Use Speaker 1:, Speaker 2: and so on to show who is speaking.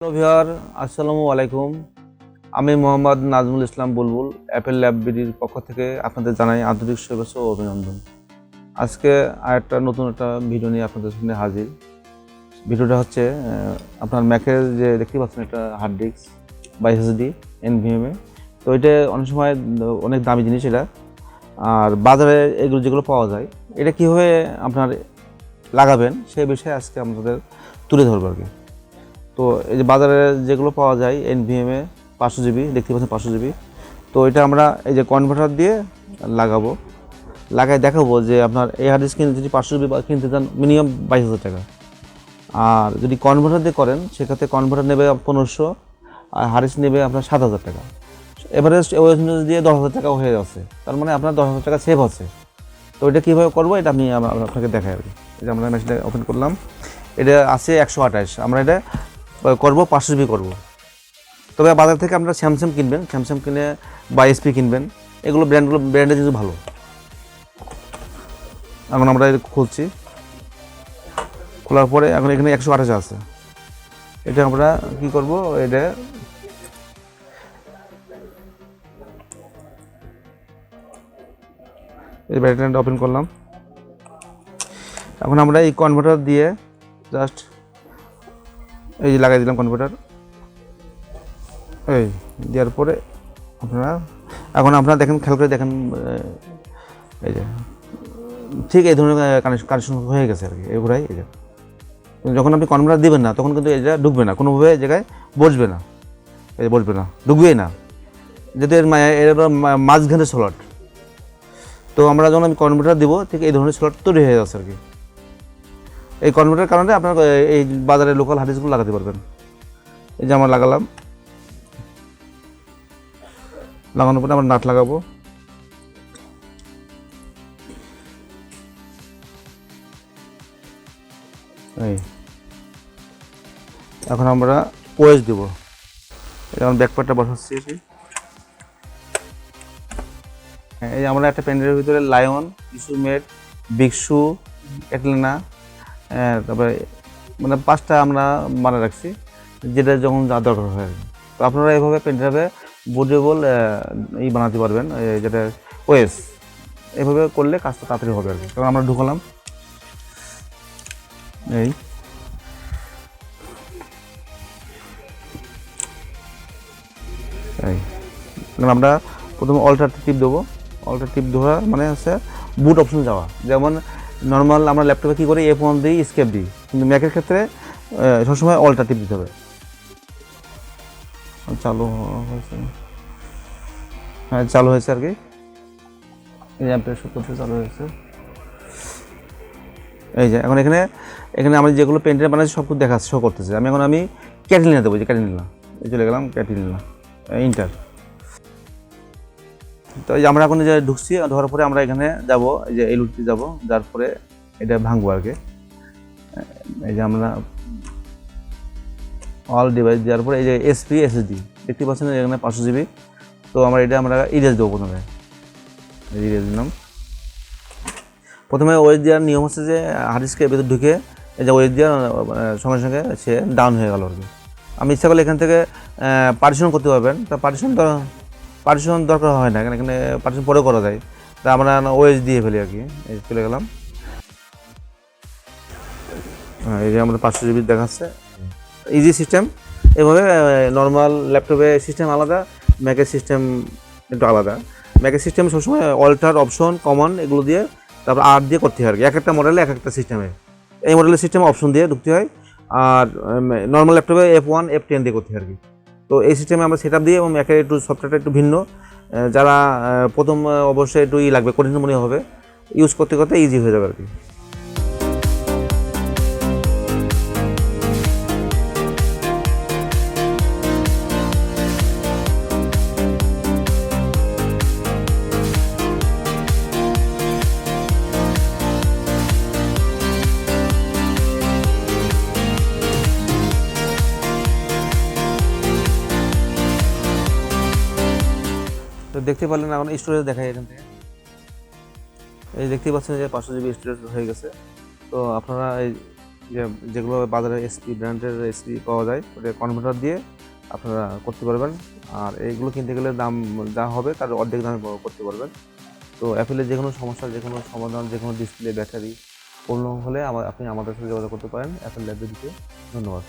Speaker 1: Hello viewer, আসসালামু আলাইকুম। আমি মোহাম্মদ নাজমুল ইসলাম বুলবুল অ্যাপেল ল্যাব বিডির পক্ষ থেকে আপনাদের জানাই আন্তরিক শুভেচ্ছা ও অভিনন্দন। আজকে আরেকটা নতুন একটা ভিডিও নিয়ে আপনাদের সামনে হাজির। ভিডিওটা হচ্ছে আপনার ম্যাকের যে দেখতে পাচ্ছেন একটা হার্ড ডিস্ক বা এসএসডি এনভিএমএ। তো এটা অনেক সময় অনেক দামি জিনিস এটা, আর বাজারে এগুলো যেগুলো পাওয়া যায় এটা কীভাবে আপনার লাগাবেন সেই বিষয়ে আজকে আপনাদের তুলে ধরবো আর কি। তো এই যে বাজারে যেগুলো পাওয়া যায় এনভিএমএ 500 জিবি দেখতে পাচ্ছেন 500 জিবি, তো এটা আমরা এই যে কনভার্টার দিয়ে লাগাই দেখাবো যে আপনার এই হার্ড ডিস্ক যদি 500 জিবি কিনতে চান মিনিমাম 22,000 টাকা, আর যদি কনভার্টার দিয়ে করেন সেক্ষেত্রে কনভার্টার নেবে 1500 আর হার্ড ডিস্ক নেবে আপনার 7,000 টাকা। এভারেজ ওএস দিয়ে 10,000 টাকা হয়ে যাচ্ছে, তার মানে আপনার 10,000 টাকা সেভ হচ্ছে। তো এটা কীভাবে করবো এটা আমি আপনাকে দেখাই আর কি। এটা আমরা মেশিনটা ওপেন করলাম, এটা আছে 128, আমরা এটা করবো 500 জিবি করবো। তবে বাজার থেকে আপনারা স্যামসাং কিনবেন, স্যামসাং কিনে বা এসপি কিনবেন, এগুলো ব্র্যান্ডের জিনিস ভালো। এখন আমরা এটা খুলছি, খোলার পরে এখন এখানে 128 আছে। এটা আমরা কি করব, এটা এই ব্যাটারিটা ওপেন করলাম। এখন আমরা এই কনভার্টার দিয়ে জাস্ট এই যে লাগাই দিলাম কনভার্টার, এই দেওয়ার পরে এখন আপনারা দেখেন, খেয়াল করে দেখেন, এই যে ঠিক এই ধরনের কানেকশন হয়ে গেছে আর কি। এগুলাই এই যে যখন আপনি কনভার্টার দিবেন না তখন কিন্তু এটা ঢুকবে না, কোনোভাবে এই জায়গায় বসবে না, এই বসবে না, ঢুকবেই না, যেহেতু এর মাঝখানে স্লট। তো আমরা যখন আমি কনভার্টার দিব ঠিক এই ধরনের স্লট তৈরি হয়ে যাচ্ছে আর কি। এই কনভার্টারের কারণে আপনার এই বাজারে লোকাল হার্ড ডিস্কগুলো লাগাতে পারবেন। এই যে আমরা লাগালাম, লাগানোর পরে আমরা নাট লাগাবো। এই এখন আমরা ওএস দেবো, এখন ব্যাকপার্টটা বসাচ্ছি। এই যে আমরা একটা প্যান্ডেলের ভিতরে লায়ন, ইস্যুমেট, বিগশু, ক্যাটলিনা, তারপরে মানে 5টা আমরা মানে রাখছি, যেটা যখন যা দরকার হয়। তো আপনারা এইভাবে প্যান্ডেলে বুটেবল বানাতে পারবেন, যেটা ওএস এইভাবে করলে কাজটা তাড়াতাড়ি হবে আর কি। কারণ আমরা ঢুকালাম, এই আমরা প্রথমে অল্টার টিপ দেবো। অল্টার টিপ ধরা মানে হচ্ছে বুট অপশন যাওয়া। যেমন নর্মাল আমরা ল্যাপটপে কী করি F1 দিই, স্কেপ দিই, কিন্তু ম্যাকের ক্ষেত্রে সবসময় অল্টার টিপ দিতে হবে। চালু হয়েছে, হ্যাঁ চালু হয়েছে আর কি, এই অ্যাম্পের শো করতে চালু হয়েছে। এই যে এখন এখানে আমি যেগুলো পেন্টের বানাচ্ছি সব কিছু দেখাচ্ছে, শো করতেছে। এখন আমি ক্যাটলিনা দেবো, যে ক্যাটলিনা এই চলে গেলাম, ক্যাটলিনা ইন্টার। তো এই যে আমরা এখন যে ঢুকছি, ধরার পরে আমরা এখানে যাব, এই যে এই লুটটি যাবো, যার পরে এটা ভাঙবো আর কি। এই যে আমরা অল ডিভাইস দেওয়ার পরে এই যে এসপি এসএসডি দেখতে পাচ্ছেন এখানে 500 জিবি। তো আমরা ইরেজ দেবো প্রথমে, ইরেজ দিলাম। প্রথমে ওয়েস দেওয়ার নিয়ম হচ্ছে যে হার্ড ডিস্কের ভেতর ঢুকে এই যে ওয়েস দেওয়ার সঙ্গে সঙ্গে সে ডাউন হয়ে গেল আর কি। আমি ইচ্ছা করলে এখান থেকে পার্টিশন করতে পারবেন, তা পার্টিশন দরকার হয় না, এখানে পার্টিশন পরে করা যায়। তা আমরা ওএস দিয়ে ফেলি আর কি। এই চলে গেলাম, এই যে আমরা 500 জিবি দেখাচ্ছে, ইজি সিস্টেম। এভাবে নর্মাল ল্যাপটপে সিস্টেম আলাদা, ম্যাকের সিস্টেম একটু আলাদা। ম্যাকের সিস্টেম সবসময় অল্টার, অপশন, কমন এগুলো দিয়ে তারপর আর দিয়ে করতে হয় আর কি। এক একটা মডেলে এক একটা সিস্টেমে, এই মডেলের সিস্টেমে অপশন দিয়ে ঢুকতে হয়, আর নর্মাল ল্যাপটপে F1 F10 দিয়ে করতে হয় আর কি। তো এই সিস্টেমে আমরা সেট আপ দিই, এবং ম্যাকের একটু সফটওয়্যারটা একটু ভিন্ন। যারা প্রথম অবশ্যই একটু লাগবে, কঠিন মনে হবে, ইউজ করতে করতে ইজি হয়ে যাবে আর কি। তো দেখতে পারলেন এখন স্টোরেজ দেখায় এখান থেকে, এই দেখতে পাচ্ছেন যে 500 জিবি স্টোরেজ হয়ে গেছে। তো আপনারা এই যেগুলো বাজারে এসপি ব্র্যান্ডের এসপি পাওয়া যায়, ওটা কনভার্টার দিয়ে আপনারা করতে পারবেন। আর এইগুলো কিনতে গেলে দাম যা হবে তার অর্ধেক দামে করতে পারবেন। তো অ্যাপেলের যে কোনো সমস্যা, যে কোনো সমাধান, যে কোনো ডিসপ্লে, ব্যাটারি প্রবলেম হলে আপনি আমাদের সাথে যোগাযোগ করতে পারেন অ্যাপেল লাইব্রেরিতে। ধন্যবাদ।